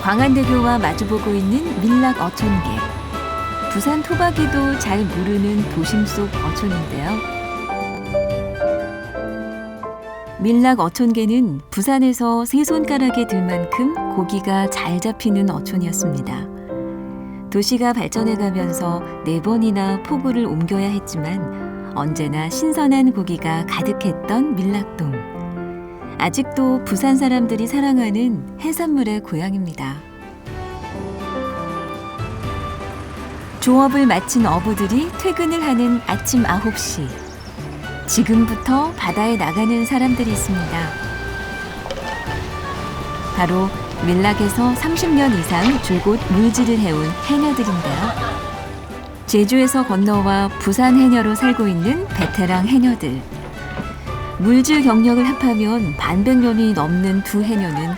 광안대교와 마주보고 있는 밀락 어촌계. 부산 토박이도 잘 모르는 도심 속 어촌인데요. 밀락 어촌계는 부산에서 세 손가락에 들 만큼 고기가 잘 잡히는 어촌이었습니다. 도시가 발전해가면서 4번이나 포구를 옮겨야 했지만 언제나 신선한 고기가 가득했던 밀락동. 아직도 부산 사람들이 사랑하는 해산물의 고향입니다. 조업을 마친 어부들이 퇴근을 하는 아침 9시. 지금부터 바다에 나가는 사람들이 있습니다. 바로 밀락에서 30년 이상 줄곧 물질을 해온 해녀들인데요. 제주에서 건너와 부산 해녀로 살고 있는 베테랑 해녀들. 물질 경력을 합하면 반백년이 넘는 두 해녀는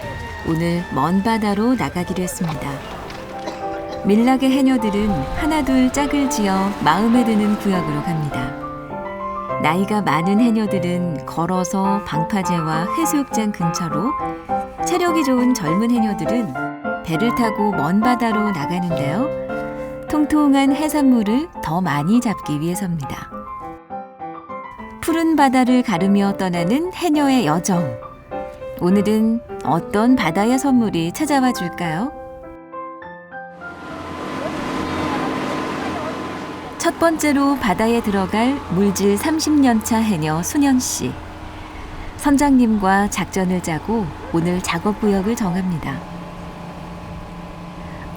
오늘 먼 바다로 나가기로 했습니다. 밀락의 해녀들은 하나둘 짝을 지어 마음에 드는 구역으로 갑니다. 나이가 많은 해녀들은 걸어서 방파제와 해수욕장 근처로, 체력이 좋은 젊은 해녀들은 배를 타고 먼 바다로 나가는데요. 통통한 해산물을 더 많이 잡기 위해서입니다. 푸른 바다를 가르며 떠나는 해녀의 여정. 오늘은 어떤 바다의 선물이 찾아와 줄까요? 첫 번째로 바다에 들어갈 물질 30년차 해녀 순현 씨. 선장님과 작전을 짜고 오늘 작업구역을 정합니다.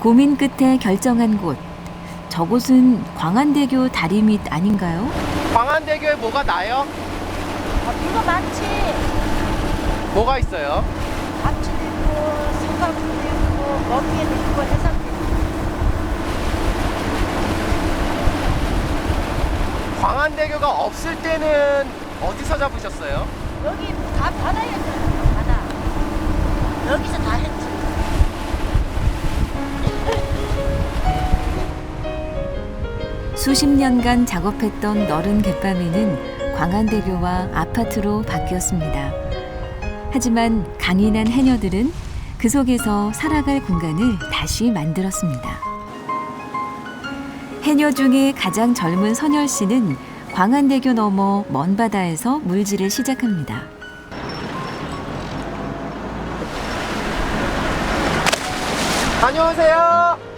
고민 끝에 결정한 곳. 저곳은 광안대교 다리 밑 아닌가요? 광안대교에 뭐가 나요? 이거 많지. 뭐가 있어요? 밥집도 있고, 생강도 있고, 먹이에도 있고, 해산도 있고. 광안대교가 없을 때는 어디서 잡으셨어요? 여기 다 바다였잖아요, 바다. 여기서 다 했지. 수십 년간 작업했던 너른 갯바위는 광안대교와 아파트로 바뀌었습니다. 하지만 강인한 해녀들은 그 속에서 살아갈 공간을 다시 만들었습니다. 해녀 중에 가장 젊은 선열 씨는 광안대교 넘어 먼 바다에서 물질을 시작합니다. 다녀오세요.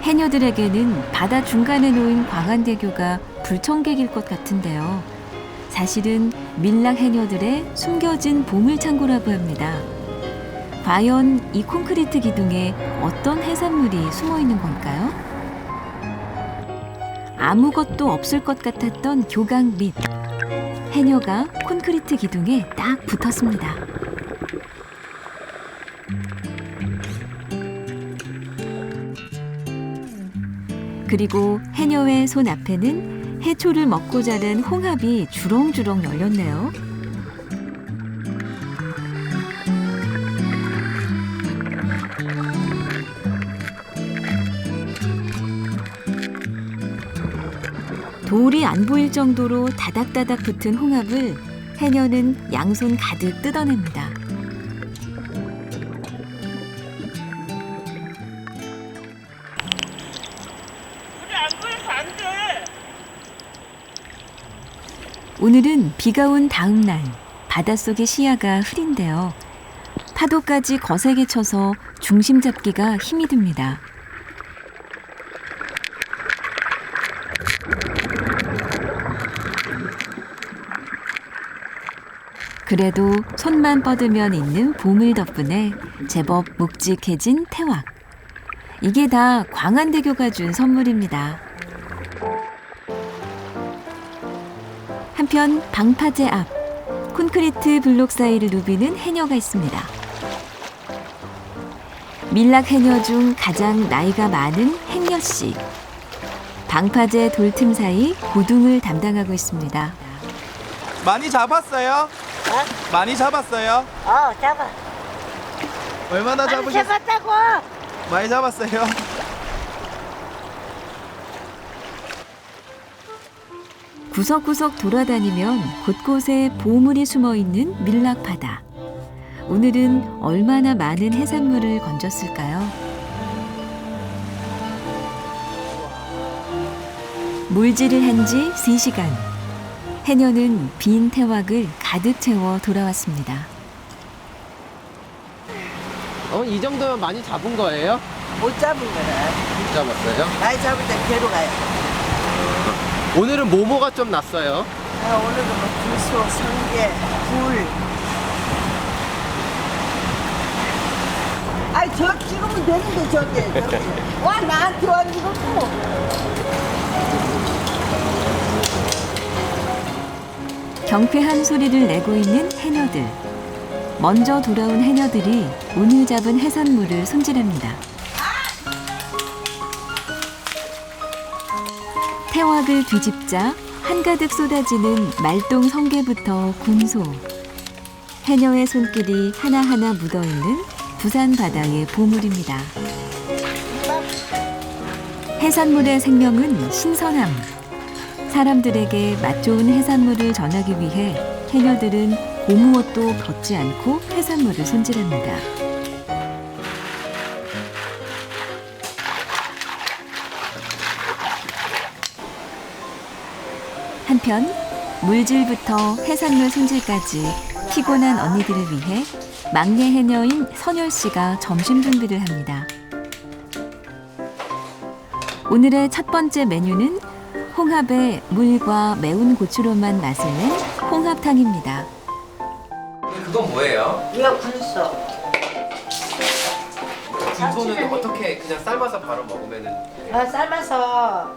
해녀들에게는 바다 중간에 놓인 광안대교가 불청객일 것 같은데요. 사실은 밀락 해녀들의 숨겨진 보물창고라고 합니다. 과연 이 콘크리트 기둥에 어떤 해산물이 숨어 있는 걸까요? 아무것도 없을 것 같았던 교각 밑. 해녀가 콘크리트 기둥에 딱 붙었습니다. 그리고 해녀의 손 앞에는 해초를 먹고 자란 홍합이 주렁주렁 열렸네요. 돌이 안 보일 정도로 다닥다닥 붙은 홍합을 해녀는 양손 가득 뜯어냅니다. 오늘은 비가 온 다음 날, 바닷속의 시야가 흐린데요. 파도까지 거세게 쳐서 중심 잡기가 힘이 듭니다. 그래도 손만 뻗으면 있는 보물 덕분에 제법 묵직해진 태왁. 이게 다 광안대교가 준 선물입니다. 한편 방파제 앞, 콘크리트 블록 사이를 누비는 해녀가 있습니다. 밀락 해녀 중 가장 나이가 많은 행여 씨. 방파제 돌틈 사이 고둥을 담당하고 있습니다. 많이 잡았어요? 어? 많이 잡았어요? 잡아. 얼마나 잡으셨어요? 잡았다고. 많이 잡았어요? 구석구석 돌아다니면 곳곳에 보물이 숨어있는 밀락 바다. 오늘은 얼마나 많은 해산물을 건졌을까요? 물질을 한 지 3시간. 해녀는 빈 태왁을 가득 채워 돌아왔습니다. 이 정도면 많이 잡은 거예요? 못 잡은 거라. 못 잡았어요? 많이 잡을 때 배로 가요. 오늘은 뭐가 좀 났어요? 오늘은 뭐 구소, 성게, 굴. 아이 저 찍으면 되는데 저게. 와 나한테 와 이거 또. 경쾌한 소리를 내고 있는 해녀들. 먼저 돌아온 해녀들이 오늘 잡은 해산물을 손질합니다. 태왁을 뒤집자 한가득 쏟아지는 말똥 성게부터 군소. 해녀의 손길이 하나하나 묻어있는 부산 바다의 보물입니다. 해산물의 생명은 신선함. 사람들에게 맛 좋은 해산물을 전하기 위해 해녀들은 고무옷도 벗지 않고 해산물을 손질합니다. 한편 물질부터 해산물 손질까지 피곤한 언니들을 위해 막내 해녀인 선열 씨가 점심 준비를 합니다. 오늘의 첫 번째 메뉴는 홍합에 물과 매운 고추로만 맛을 낸 홍합탕입니다. 그건 뭐예요? 이거 군소. 군소는 어떻게 그냥 삶아서 바로 먹으면은 삶아서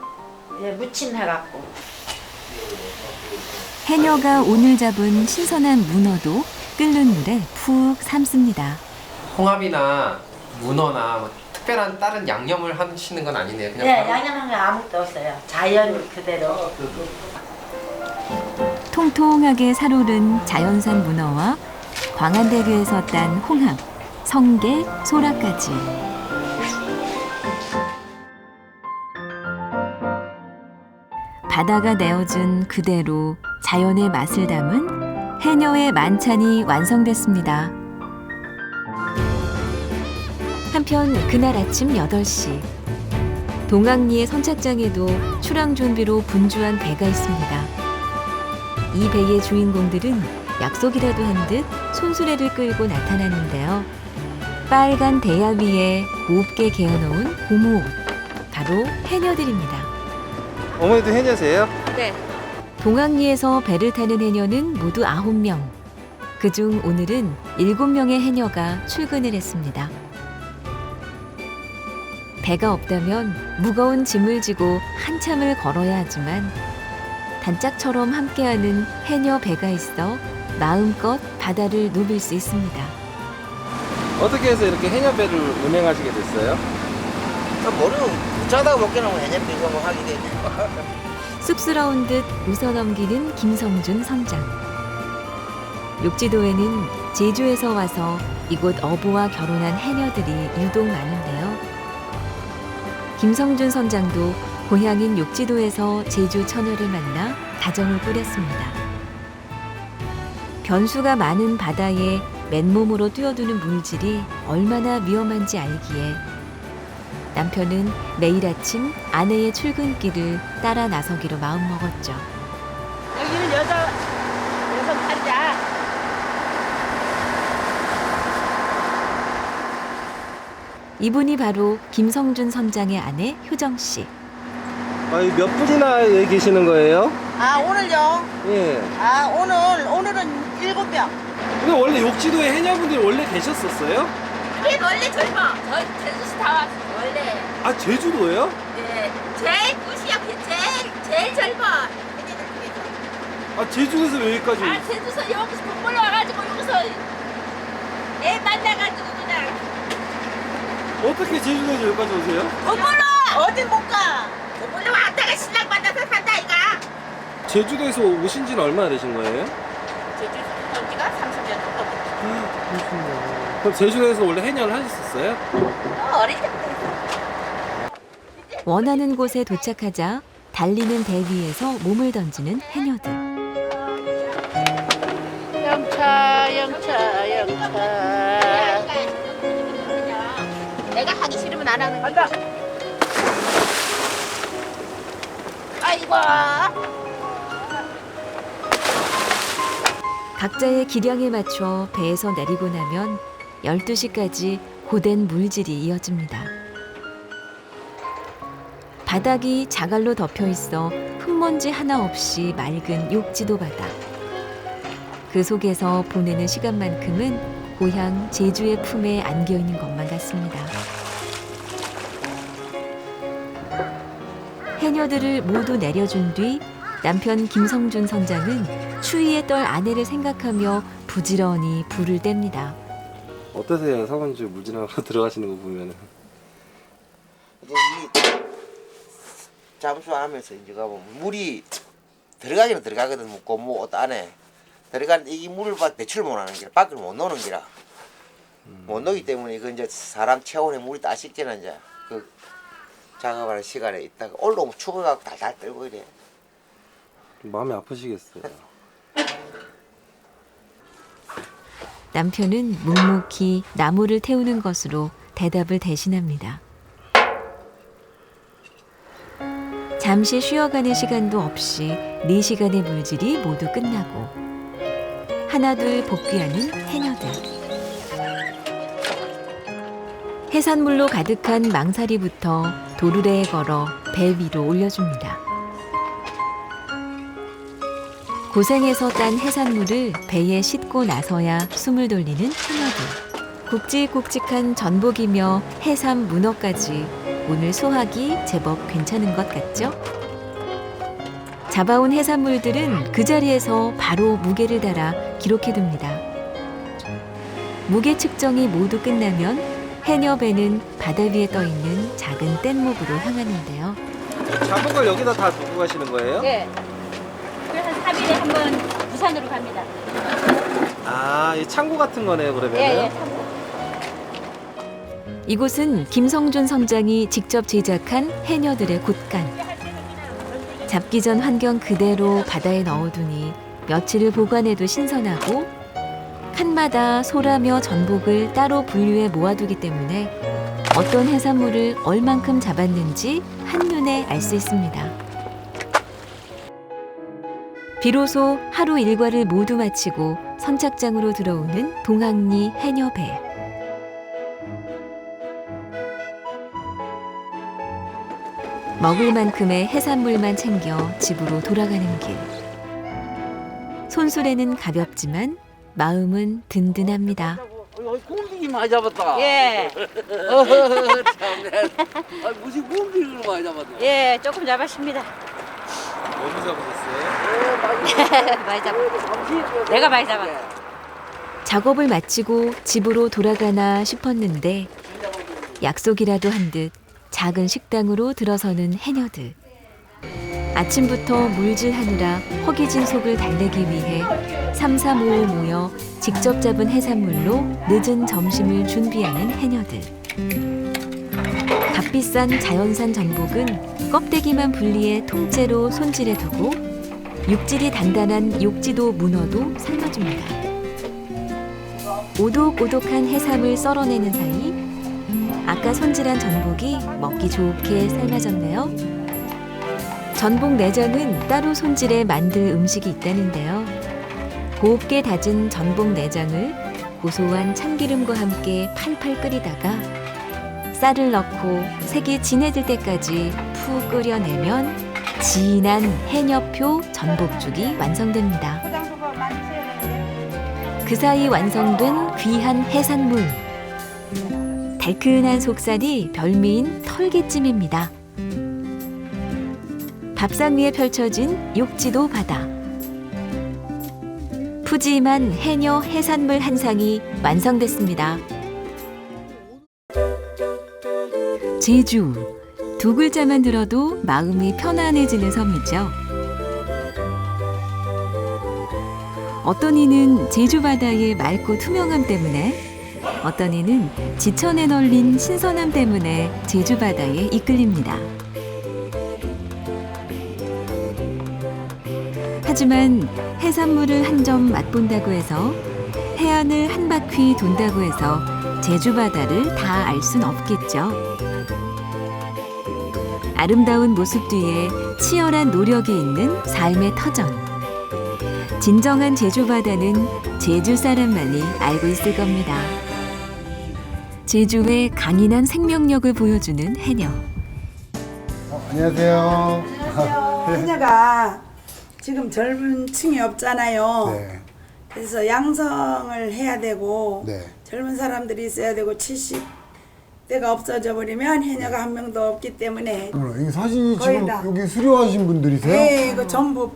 무침 해갖고. 해녀가 오늘 잡은 신선한 문어도 끓는 물에 푹 삶습니다. 홍합이나 문어나 뭐 특별한 다른 양념을 하시는 건 아니네요. 그냥 네, 바로 양념한 거 아무것도 없어요. 자연 그대로. 통통하게 살오른 자연산 문어와 광안대교에서 딴 홍합, 성게, 소라까지. 바다가 내어준 그대로 자연의 맛을 담은 해녀의 만찬이 완성됐습니다. 한편 그날 아침 8시 동학리의 선착장에도 출항 준비로 분주한 배가 있습니다. 이 배의 주인공들은 약속이라도 한 듯 손수레를 끌고 나타나는데요. 빨간 대야 위에 곱게 개어놓은 고무옷, 바로 해녀들입니다. 어머니도 해녀세요? 동학리에서 배를 타는 해녀는 모두 9명. 그중 오늘은 7명의 해녀가 출근을 했습니다. 배가 없다면 무거운 짐을 지고 한참을 걸어야 하지만 단짝처럼 함께하는 해녀 배가 있어 마음껏 바다를 누빌 수 있습니다. 어떻게 해서 이렇게 해녀배를 운행하시게 됐어요? 모르고 짜다가 먹기는 왜냐면 이거 뭐 하게 되네. 쑥스러운 듯 웃어넘기는 김성준 선장. 욕지도에는 제주에서 와서 이곳 어부와 결혼한 해녀들이 유독 많은데요. 김성준 선장도 고향인 욕지도에서 제주 처녀를 만나 가정을 꾸렸습니다. 변수가 많은 바다에 맨몸으로 뛰어드는 물질이 얼마나 위험한지 알기에 남편은 매일 아침 아내의 출근길을 따라 나서기로 마음먹었죠. 여기는 여섯 팔자. 이분이 바로 김성준 선장의 아내 효정 씨. 몇 분이나 여기 계시는 거예요? 아 오늘요? 예. 아 오늘은 7명. 근데 원래 욕지도에 해녀분들이 원래 계셨었어요? 걔 원래 젊어. 저 제주시 다 왔어. 원래. 아 제주도예요? 예. 제일 구시야. 제일 젊어. 아 제주도에서 여기까지. 아 제주서 여기서 돈 벌러 와가지고 여기서 애 만나가지고 그냥 어떻게 제주도에서 여기까지 오세요? 돈 벌러. 어디 못 가? 돈 벌러 왔다가 신랑 만나서 산다 이가. 제주도에서 오신 지는 얼마나 되신 거예요? 제주도 여기가 30년 넘었어. 그럼 제주도에서 원래 해녀를 하셨었어요? 어릴 때부터. 원하는 곳에 도착하자 달리는 배 위에서 몸을 던지는 해녀들. 영차 영차 영차 영차. 내가 하기 싫으면 안 하는 거야. 아이고. 각자의 기량에 맞춰 배에서 내리고 나면 12시까지 고된 물질이 이어집니다. 바닥이 자갈로 덮여 있어 흙먼지 하나 없이 맑은 욕지도 바다. 그 속에서 보내는 시간만큼은 고향 제주의 품에 안겨 있는 것만 같습니다. 해녀들을 모두 내려준 뒤 남편 김성준 선장은 추위에 떨 아내를 생각하며 부지런히 불을 뗍니다. 어떠세요? 사관주 물지나고 들어가시는 거 보면은. 이제 이 잠수하면서 이제 가보면 물이 들어가기는 들어가거든. 묻고 뭐옷 안에 들어가는 이 물을 배출 못하는 기라 밖으로 못 노는 기라 못 노기 때문에 이거 이제 사람 체온에 물이 다 식게는 이제 그 작업하는 시간에 있다가 올라오면 추워갖고 달달 떨고 이래. 마음이 아프시겠어요. 남편은 묵묵히 나무를 태우는 것으로 대답을 대신합니다. 잠시 쉬어가는 시간도 없이 4시간의 물질이 모두 끝나고 하나둘 복귀하는 해녀들. 해산물로 가득한 망사리부터 도르래에 걸어 배 위로 올려줍니다. 고생해서 딴 해산물을 배에 싣고 나서야 숨을 돌리는 해녀들. 굵직굵직한 전복이며 해삼 문어까지 오늘 수확이 제법 괜찮은 것 같죠? 잡아온 해산물들은 그 자리에서 바로 무게를 달아 기록해둡니다. 무게 측정이 모두 끝나면 해녀배는 바다 위에 떠있는 작은 뗏목으로 향하는데요. 잡은 걸 여기다 다 두고 가시는 거예요? 네. 그래서 3일에 한 번 부산으로 갑니다. 아, 이 창고 같은 거네요, 그러면은. 예, 예. 이곳은 김성준 선장이 직접 제작한 해녀들의 곳간. 잡기 전 환경 그대로 바다에 넣어두니 며칠을 보관해도 신선하고 칸마다 소라며 전복을 따로 분류해 모아두기 때문에 어떤 해산물을 얼만큼 잡았는지 한눈에 알 수 있습니다. 비로소 하루 일과를 모두 마치고 선착장으로 들어오는 동학리 해녀배. 먹을 만큼의 해산물만 챙겨 집으로 돌아가는 길. 손수레는 가볍지만 마음은 든든합니다. 곰빙이 많이 잡았다. 예. 참네. 무슨 곰빙이를 많이 잡았네. 예, 조금 잡았습니다. 어디 잡으셨어요? 많이 잡았. 내가 많이 잡았. 작업을 마치고 집으로 돌아가나 싶었는데 약속이라도 한 듯 작은 식당으로 들어서는 해녀들. 아침부터 물질하느라 허기진 속을 달래기 위해 삼삼오오 모여 직접 잡은 해산물로 늦은 점심을 준비하는 해녀들. 값비싼 자연산 전복은 껍데기만 분리해 통째로 손질해 두고 육질이 단단한 욕지도 문어도 삶아줍니다. 오독오독한 해삼을 썰어내는 사이 아까 손질한 전복이 먹기 좋게 삶아졌네요. 전복 내장은 따로 손질해 만들 음식이 있다는데요. 곱게 다진 전복 내장을 고소한 참기름과 함께 팔팔 끓이다가 쌀을 넣고 색이 진해질 때까지 푹 끓여내면 진한 해녀표 전복죽이 완성됩니다. 그 사이 완성된 귀한 해산물. 달큰한 속살이 별미인 털개찜입니다. 밥상 위에 펼쳐진 욕지도 바다. 푸짐한 해녀 해산물 한 상이 완성됐습니다. 제주. 두 글자만 들어도 마음이 편안해지는 섬이죠. 어떤 이는 제주 바다의 맑고 투명함 때문에, 어떤 이는 지천에 널린 신선함 때문에 제주 바다에 이끌립니다. 하지만 해산물을 한 점 맛본다고 해서 해안을 한 바퀴 돈다고 해서 제주 바다를 다 알 순 없겠죠. 아름다운 모습 뒤에 치열한 노력이 있는 삶의 터전. 진정한 제주 바다는 제주 사람만이 알고 있을 겁니다. 제주의 강인한 생명력을 보여주는 해녀. 안녕하세요. 해녀가 지금 젊은 층이 없잖아요. 네. 그래서 양성을 해야 되고 네. 젊은 사람들이 있어야 되고 70대가 없어져 버리면 해녀가 한 명도 없기 때문에 이 사진이 거의 지금 다. 여기 수료하신 분들이세요? 네, 이거 전부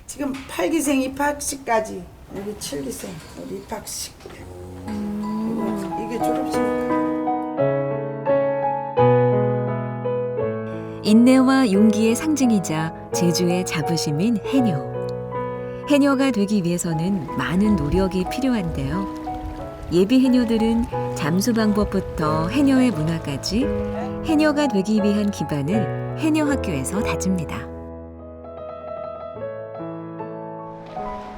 지금 8기생 입학식까지 여기 7기생 우리 입학식 이게 졸업식. 인내와 용기의 상징이자 제주의 자부심인 해녀. 해녀가 되기 위해서는 많은 노력이 필요한데요. 예비 해녀들은 잠수 방법부터 해녀의 문화까지 해녀가 되기 위한 기반을 해녀학교에서 다집니다.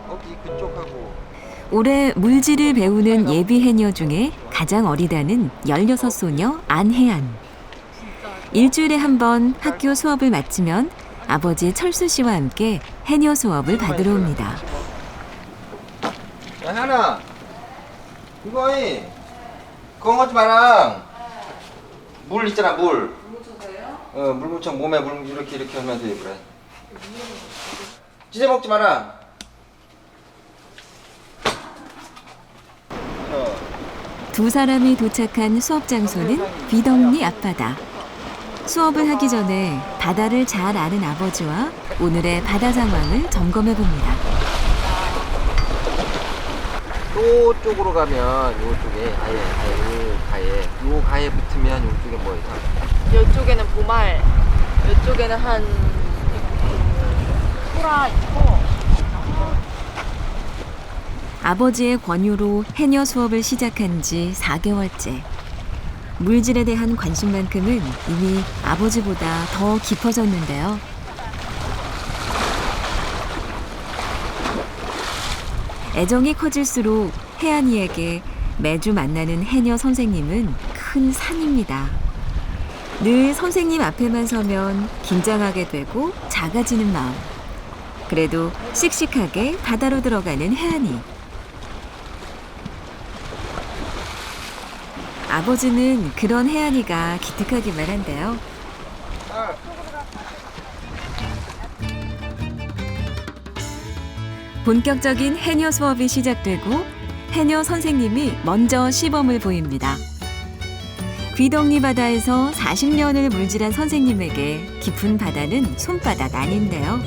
거기 그쪽하고 올해 물질을 배우는 예비 해녀 중에 가장 어리다는 16소녀 안혜안. 일주일에 한 번 학교 수업을 마치면 아버지 철수 씨와 함께 해녀 수업을 받으러 옵니다. 야 하나 이거 그거 하지 마라. 물 있잖아 물. 물 묻혀 몸에 물 이렇게 하면서 그래. 찢어 먹지 마라. 두 사람이 도착한 수업 장소는 귀덕리 앞바다. 수업을 하기 전에 바다를 잘 아는 아버지와 오늘의 바다 상황을 점검해 봅니다. 요쪽으로 가면 요쪽에 요 가에 붙으면 요쪽에 뭐 있어? 이쪽에는 보말, 이쪽에는 한 소라 있고. 아버지의 권유로 해녀 수업을 시작한 지 4개월째. 물질에 대한 관심만큼은 이미 아버지보다 더 깊어졌는데요. 애정이 커질수록 혜안이에게 매주 만나는 해녀 선생님은 큰 산입니다. 늘 선생님 앞에만 서면 긴장하게 되고 작아지는 마음. 그래도 씩씩하게 바다로 들어가는 혜안이. 아버지는 그런 혜안이가 기특하기만 한데요. 본격적인 해녀 수업이 시작되고 해녀 선생님이 먼저 시범을 보입니다. 귀덕리 바다에서 40년을 물질한 선생님에게 깊은 바다는 손바닥 안인데요.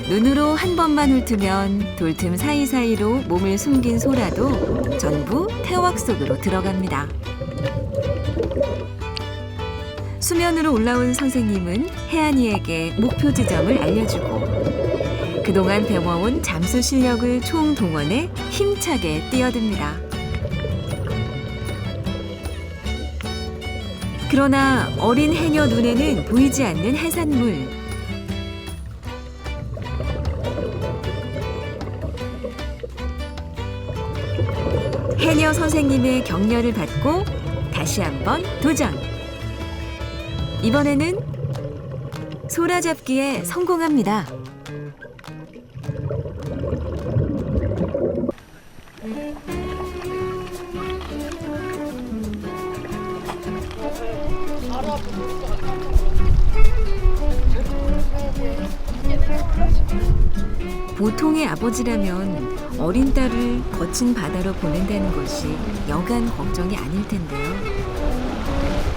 눈으로 한 번만 훑으면 돌틈 사이사이로 몸을 숨긴 소라도 전부 태왁 속으로 들어갑니다. 수면으로 올라온 선생님은 혜안이에게 목표 지점을 알려주고 그동안 배워온 잠수 실력을 총동원해 힘차게 뛰어듭니다. 그러나 어린 해녀 눈에는 보이지 않는 해산물. 해녀 선생님의 격려를 받고 다시 한번 도전. 이번에는 소라 잡기에 성공합니다. 보통의 아버지라면 어린 딸을 거친 바다로 보낸다는 것이 여간 걱정이 아닐 텐데요.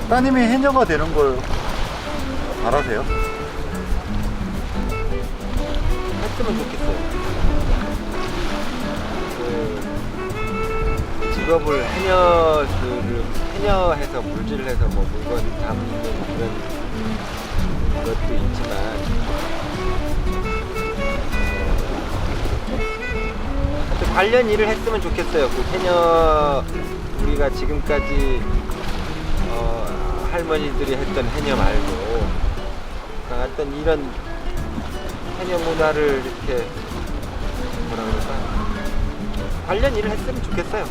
따님이 해녀가 되는 걸 바라세요? 했으면 좋겠어요. 그 직업을 해녀해서 물질해서 뭐 물건 담는 그런 것도 있지만 하여튼 관련 일을 했으면 좋겠어요. 그 해녀 우리가 지금까지 할머니들이 했던 해녀 말고 어떤 이런 해녀 문화를 이렇게 뭐라 그럴까 관련 일을 했으면 좋겠어요.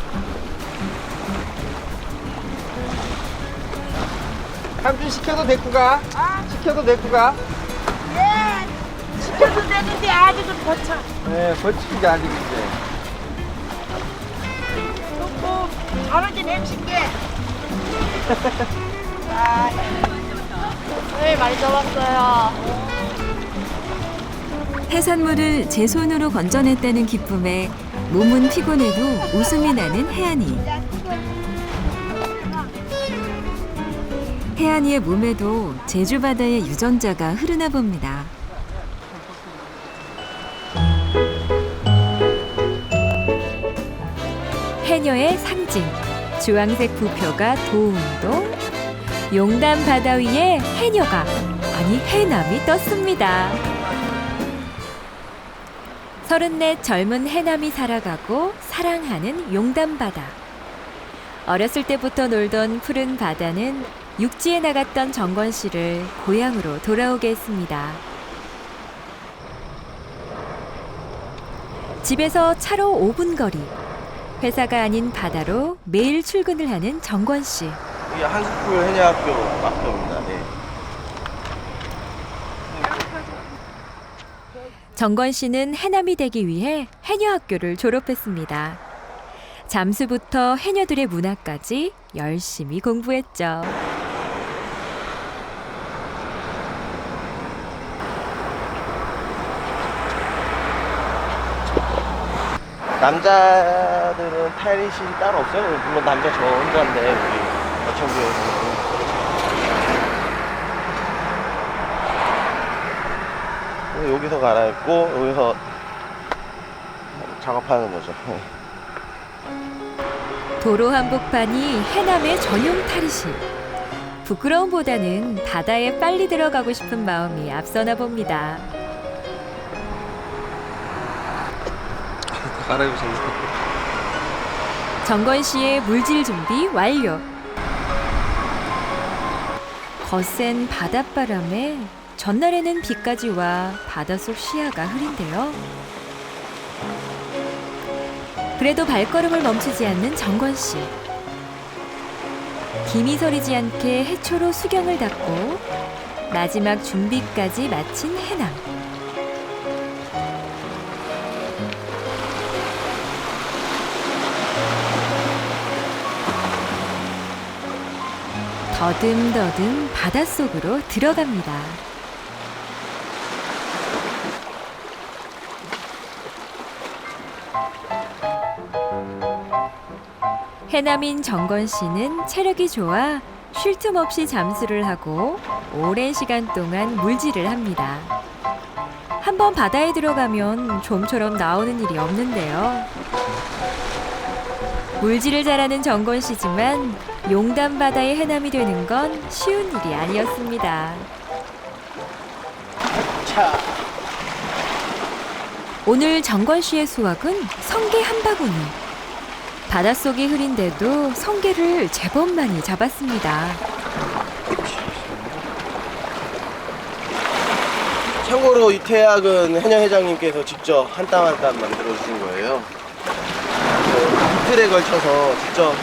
삼촌 시켜도 데리고 가. 시켜도 데리고 가. 예, 시켜도 되는데 아직은 거쳐. 네, 버티기 아직 이제. 또 잘하긴 MC게. 네, 많이 잡았어요. 해산물을 제 손으로 건져냈다는 기쁨에 몸은 피곤해도 웃음이 나는 혜안이. 혜안이의 몸에도 제주 바다의 유전자가 흐르나 봅니다. 해녀의 상징, 주황색 부표가 도운동, 용담 바다 위에 해녀가, 아니 해남이 떴습니다. 34 젊은 해남이 살아가고 사랑하는 용담 바다. 어렸을 때부터 놀던 푸른 바다는 육지에 나갔던 정권 씨를 고향으로 돌아오게 했습니다. 집에서 차로 5분 거리, 회사가 아닌 바다로 매일 출근을 하는 정권 씨. 이게 한스쿨 해녀학교 앞입니다. 네. 정권 씨는 해남이 되기 위해 해녀학교를 졸업했습니다. 잠수부터 해녀들의 문화까지 열심히 공부했죠. 남자들은 탈의실이 따로 없어요. 물론 남자 저 혼자인데 우리 어청구에서는 여기서 갈아입고 여기서 작업하는 거죠. 도로 한복판이 해남의 전용 탈의실. 부끄러움보다는 바다에 빨리 들어가고 싶은 마음이 앞서나 봅니다. 갈아입으셨네. 정건 씨의 물질 준비 완료. 거센 바닷바람에 전날에는 비까지 와 바닷속 시야가 흐린데요. 그래도 발걸음을 멈추지 않는 정건 씨. 김이 서리지 않게 해초로 수경을 닦고 마지막 준비까지 마친 해남. 더듬더듬 바닷속으로 들어갑니다. 해남인 정건 씨는 체력이 좋아 쉴 틈 없이 잠수를 하고 오랜 시간 동안 물질을 합니다. 한번 바다에 들어가면 좀처럼 나오는 일이 없는데요. 물질을 잘하는 정건 씨지만 용담 바다의 해남이 되는 건 쉬운 일이 아니었습니다. 오늘 정건 씨의 수확은 성게 한 바구니. 바닷속이 흐린데도 성게를 제법 많이 잡았습니다. 참고로 이 태학은 해녀 회장님께서 직접 한 땀 한 땀 만들어 주신 거예요. 이틀에 걸쳐서 직접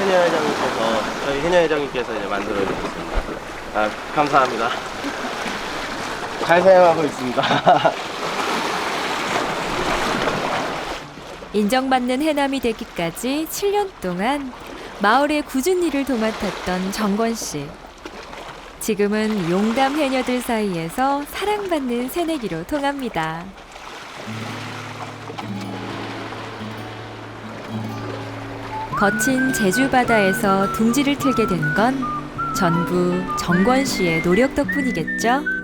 저희 해녀 회장님께서 이제 만들어 주셨습니다. 아, 감사합니다. 잘 사용하고 있습니다. 인정받는 해남이 되기까지 7년 동안 마을의 굳은 일을 도맡았던 정건 씨. 지금은 용담 해녀들 사이에서 사랑받는 새내기로 통합니다. 거친 제주 바다에서 둥지를 틀게 된 건 전부 정건 씨의 노력 덕분이겠죠?